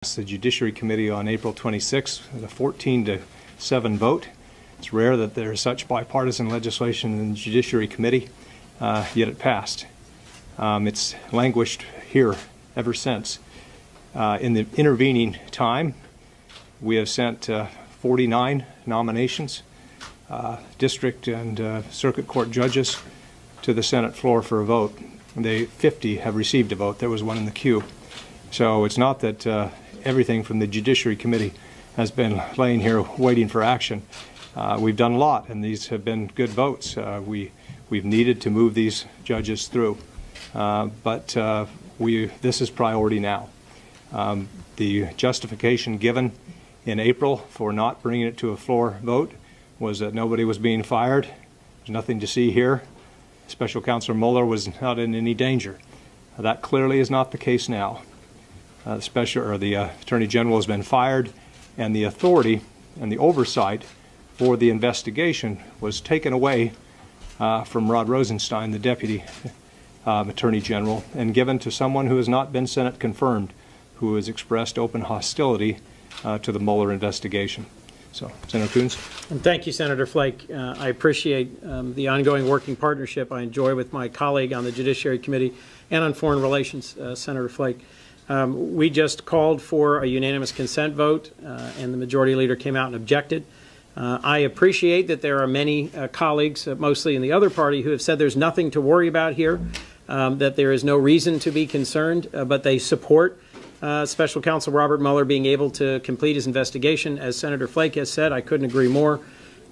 The Judiciary Committee on April 26th with a 14-7 vote. It's rare that there is such bipartisan legislation in the Judiciary Committee, yet it passed. It's languished here ever since. In the intervening time, we have sent 49 nominations, district and circuit court judges, to the Senate floor for a vote. 50 have received a vote. There was one in the queue. So it's not that everything from the Judiciary Committee has been laying here waiting for action. We've done a lot, and these have been good votes. We've needed to move these judges through, but this is priority now. The justification given in April for not bringing it to a floor vote was that nobody was being fired. There's nothing to see here. Special Counsel Mueller was not in any danger. That clearly is not the case now. The Attorney General has been fired, and the authority and the oversight for the investigation was taken away from Rod Rosenstein, the Deputy Attorney General, and given to someone who has not been Senate confirmed, who has expressed open hostility to the Mueller investigation. So, Senator Coons. And thank you, Senator Flake. I appreciate the ongoing working partnership I enjoy with my colleague on the Judiciary Committee and on Foreign Relations, Senator Flake. We just called for a unanimous consent vote, and the Majority Leader came out and objected. I appreciate that there are many colleagues, mostly in the other party, who have said there's nothing to worry about here, that there is no reason to be concerned, but they support Special Counsel Robert Mueller being able to complete his investigation. As Senator Flake has said, I couldn't agree more.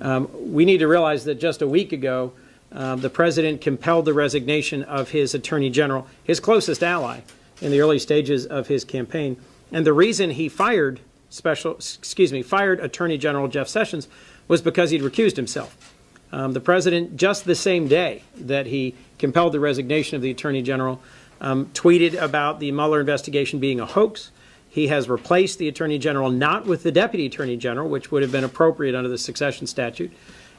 We need to realize that just a week ago, the President compelled the resignation of his Attorney General, his closest ally, in the early stages of his campaign. And the reason he fired Attorney General Jeff Sessions was because he'd recused himself. The President, just the same day that he compelled the resignation of the Attorney General, tweeted about the Mueller investigation being a hoax. He has replaced the Attorney General not with the Deputy Attorney General, which would have been appropriate under the succession statute,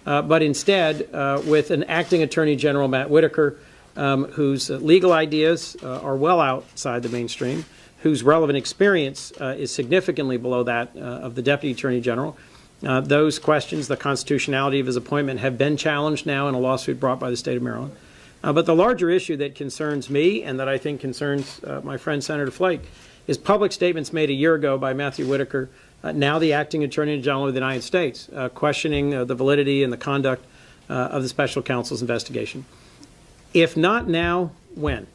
but instead with an acting Attorney General, Matt Whitaker, whose legal ideas are well outside the mainstream, whose relevant experience is significantly below that of the Deputy Attorney General. Those questions, the constitutionality of his appointment, have been challenged now in a lawsuit brought by the state of Maryland. But the larger issue that concerns me, and that I think concerns my friend Senator Flake, is public statements made a year ago by Matthew Whitaker, now the acting Attorney General of the United States, questioning the validity and the conduct of the Special Counsel's investigation. If not now, when?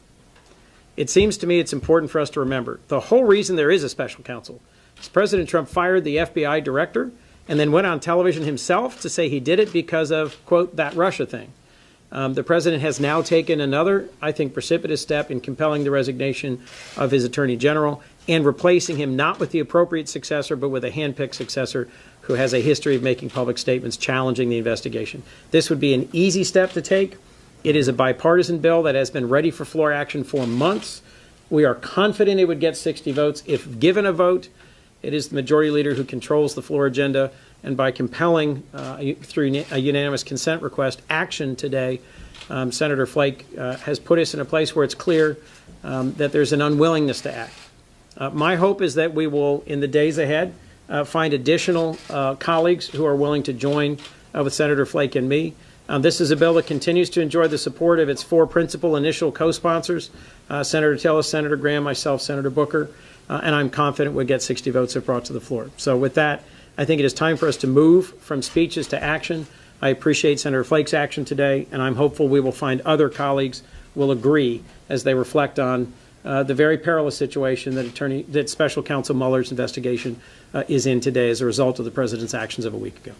It seems to me it's important for us to remember the whole reason there is a special counsel is President Trump fired the FBI director and then went on television himself to say he did it because of, quote, that Russia thing. The President has now taken another, I think, precipitous step in compelling the resignation of his Attorney General and replacing him not with the appropriate successor, but with a hand-picked successor who has a history of making public statements challenging the investigation. This would be an easy step to take. It is a bipartisan bill that has been ready for floor action for months. We are confident it would get 60 votes. If given a vote, it is the Majority Leader who controls the floor agenda. And by compelling, through a unanimous consent request, action today, Senator Flake has put us in a place where it's clear that there's an unwillingness to act. My hope is that we will, in the days ahead, find additional colleagues who are willing to join with Senator Flake and me. This is a bill that continues to enjoy the support of its four principal initial co-sponsors, Senator Tillis, Senator Graham, myself, Senator Booker, and I'm confident we'll get 60 votes if brought to the floor. So with that, I think it is time for us to move from speeches to action. I appreciate Senator Flake's action today, and I'm hopeful we will find other colleagues will agree as they reflect on the very perilous situation that Special Counsel Mueller's investigation is in today as a result of the President's actions of a week ago.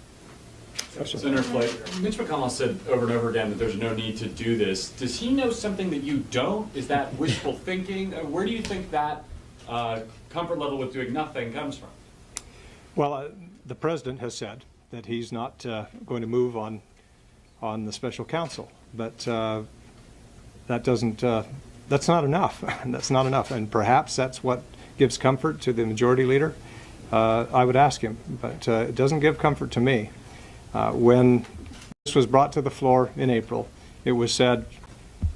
Senator Flake, Mitch McConnell said over and over again that there's no need to do this. Does he know something that you don't? Is that wishful thinking? Where do you think that comfort level with doing nothing comes from? Well, the President has said that he's not going to move on the Special Counsel, but that's not enough. That's not enough, and perhaps that's what gives comfort to the Majority Leader. I would ask him, but it doesn't give comfort to me. When this was brought to the floor in April, it was said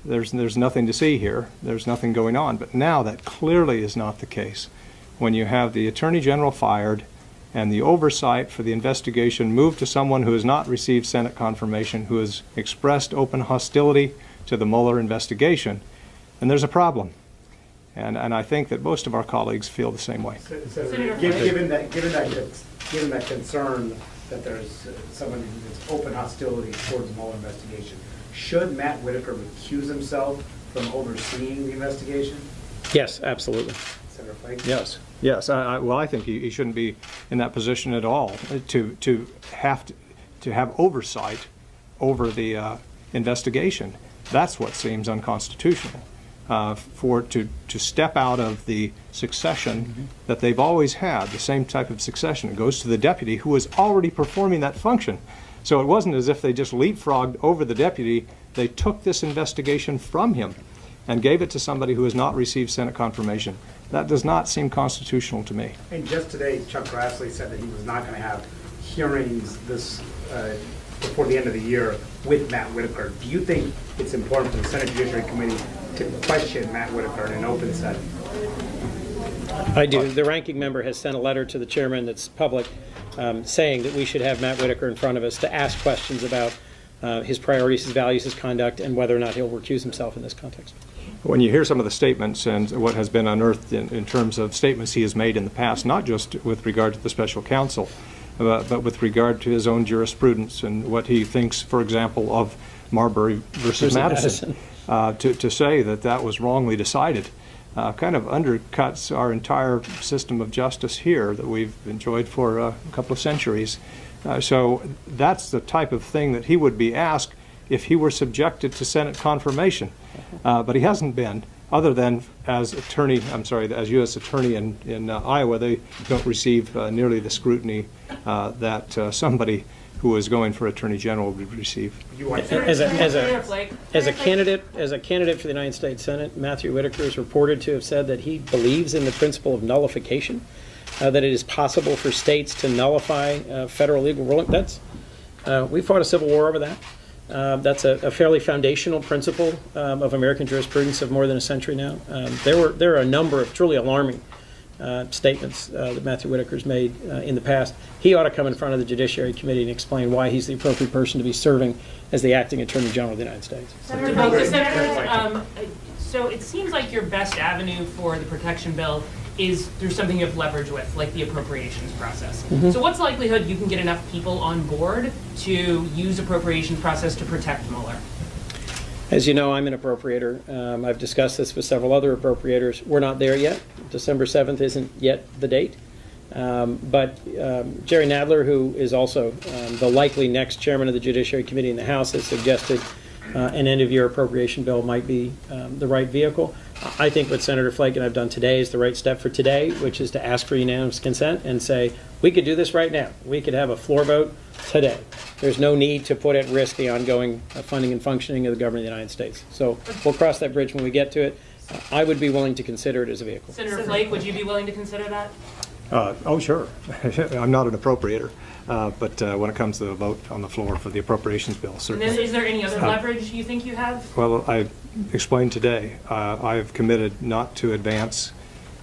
there's nothing to see here, there's nothing going on. But now that clearly is not the case. when you have the Attorney General fired and the oversight for the investigation moved to someone who has not received Senate confirmation, who has expressed open hostility to the Mueller investigation, then there's a problem. And I think that most of our colleagues feel the same way. Given that concern that there's someone who's open hostility towards the Mueller investigation, should Matt Whitaker recuse himself from overseeing the investigation? Yes, absolutely. Senator Flake? Yes, yes. Well, I think he shouldn't be in that position at all to have oversight over the investigation. That's what seems unconstitutional. To step out of the succession that they've always had, the same type of succession. It goes to the deputy who was already performing that function. So it wasn't as if they just leapfrogged over the deputy. They took this investigation from him and gave it to somebody who has not received Senate confirmation. That does not seem constitutional to me. And just today, Chuck Grassley said that he was not going to have hearings this before the end of the year with Matt Whitaker. Do you think it's important for the Senate Judiciary Committee to question Matt Whitaker in an open setting? I do. The ranking member has sent a letter to the chairman that's public saying that we should have Matt Whitaker in front of us to ask questions about his priorities, his values, his conduct, and whether or not he'll recuse himself in this context. When you hear some of the statements and what has been unearthed in terms of statements he has made in the past, not just with regard to the special counsel, but with regard to his own jurisprudence and what he thinks, for example, of Marbury versus Madison. To say that that was wrongly decided kind of undercuts our entire system of justice here that we've enjoyed for a couple of centuries. So that's the type of thing that he would be asked if he were subjected to Senate confirmation. But he hasn't been, other than as U.S. Attorney in Iowa, they don't receive nearly the scrutiny that somebody who is going for Attorney General would receive. As a candidate for the United States Senate, Matthew Whitaker is reported to have said that he believes in the principle of nullification, that it is possible for states to nullify federal legal ruling. We fought a civil war over that. That's a fairly foundational principle of American jurisprudence of more than a century now. There are a number of truly alarming statements that Matthew Whitaker's made in the past. He ought to come in front of the Judiciary Committee and explain why he's the appropriate person to be serving as the acting Attorney General of the United States. Senator, so it seems like your best avenue for the protection bill is through something you have leverage with, like the appropriations process. So what's the likelihood you can get enough people on board to use appropriations process to protect Mueller? As you know, I'm an appropriator. I've discussed this with several other appropriators. We're not there yet. December 7th isn't yet the date. But Jerry Nadler, who is also the likely next chairman of the Judiciary Committee in the House, has suggested an end-of-year appropriation bill might be the right vehicle. I think what Senator Flake and I've done today is the right step for today, which is to ask for unanimous consent and say, we could do this right now. We could have a floor vote today. There's no need to put at risk the ongoing funding and functioning of the government of the United States. So we'll cross that bridge when we get to it. I would be willing to consider it as a vehicle. Senator Flake, would you be willing to consider that? Oh, sure. I'm not an appropriator, but when it comes to the vote on the floor for the appropriations bill, certainly. And then, is there any other leverage you think you have? Well, I explained today, I have committed not to advance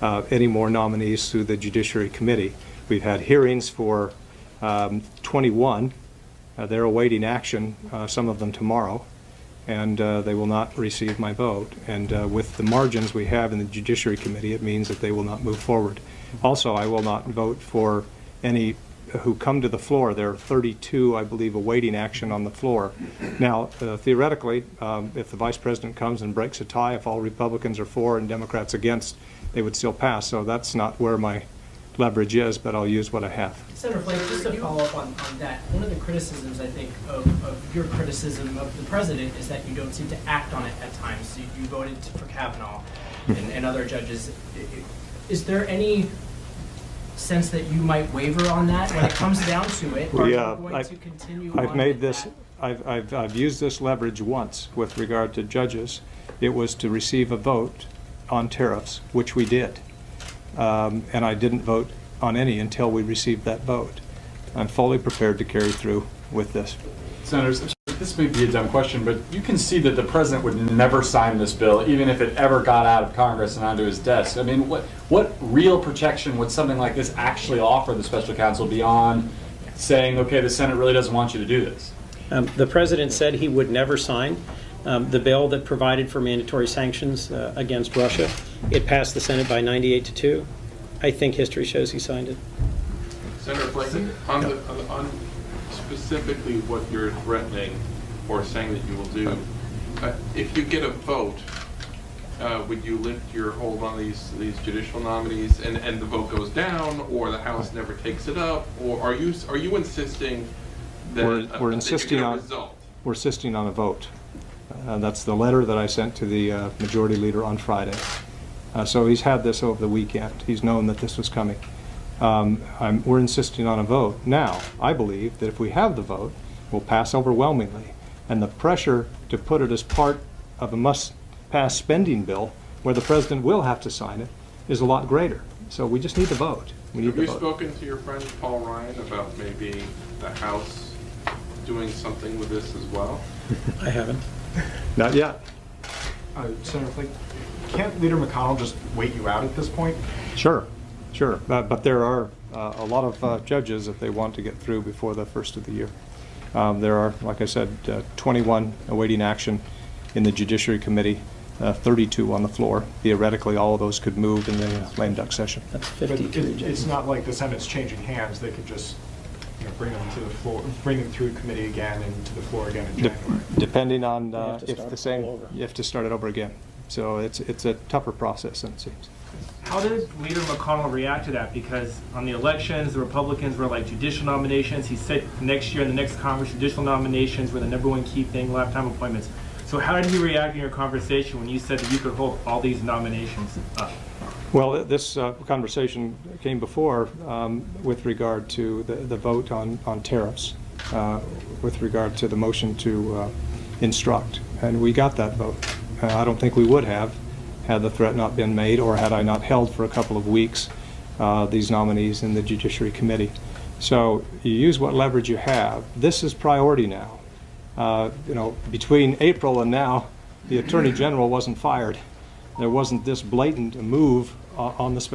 any more nominees through the Judiciary Committee. We've had hearings for 21. They're awaiting action, some of them tomorrow, and they will not receive my vote. And with the margins we have in the Judiciary Committee, it means that they will not move forward. Also, I will not vote for any who come to the floor. There are 32, I believe, awaiting action on the floor. Now, theoretically, if the Vice President comes and breaks a tie, if all Republicans are for and Democrats against, they would still pass. So that's not where my leverage is, but I'll use what I have. Senator Flake, just to follow up on that, one of the criticisms, I think, of your criticism of the president is that you don't seem to act on it at times. So you voted for Kavanaugh and other judges. Is there any sense that you might waver on that when it comes down to it? Or are you going to continue I've on made with this. that? I've used this leverage once with regard to judges. It was to receive a vote on tariffs, which we did. And I didn't vote on any until we received that vote. I'm fully prepared to carry through with this. Senators, this may be a dumb question, but you can see that the president would never sign this bill, even if it ever got out of Congress and onto his desk. I mean, what real protection would something like this actually offer the special counsel beyond saying, okay, the Senate really doesn't want you to do this? The president said he would never sign the bill that provided for mandatory sanctions against Russia. It passed the Senate by 98-2. I think history shows he signed it. Senator Flake, on specifically what you're threatening or saying that you will do, if you get a vote, would you lift your hold on these judicial nominees and the vote goes down, or the House never takes it up, or are you insisting that we're insisting on result? We're insisting on a vote. That's the letter that I sent to the majority leader on Friday. So he's had this over the weekend. He's known that this was coming. We're insisting on a vote. Now, I believe that if we have the vote, we'll pass overwhelmingly. And the pressure to put it as part of a must-pass spending bill, where the president will have to sign it, is a lot greater. So we just need the vote. Have you spoken to your friend Paul Ryan about maybe the House doing something with this as well? I haven't. Not yet. Senator Flake, can't Leader McConnell just wait you out at this point? Sure. Sure, but there are a lot of judges that they want to get through before the first of the year. There are, like I said, 21 awaiting action in the Judiciary Committee, 32 on the floor. Theoretically, all of those could move in the lame duck session. That's But 52. it's not like the Senate's changing hands. They could just bring them to the floor, bring them through committee again and to the floor again in January. Depending on have to if start the it same, all over. you have to start it over again. So it's a tougher process than it seems. How did Leader McConnell react to that? Because on the elections, the Republicans were like judicial nominations. He said next year in the next Congress, judicial nominations were the #1 key thing, lifetime appointments. So how did he react in your conversation when you said that you could hold all these nominations up? Well, this conversation came before with regard to the vote on tariffs, with regard to the motion to instruct, and we got that vote. I don't think we would have had the threat not been made, or had I not held for a couple of weeks these nominees in the Judiciary Committee. So you use what leverage you have. This is priority now. Between April and now, the Attorney General wasn't fired. There wasn't this blatant move on the special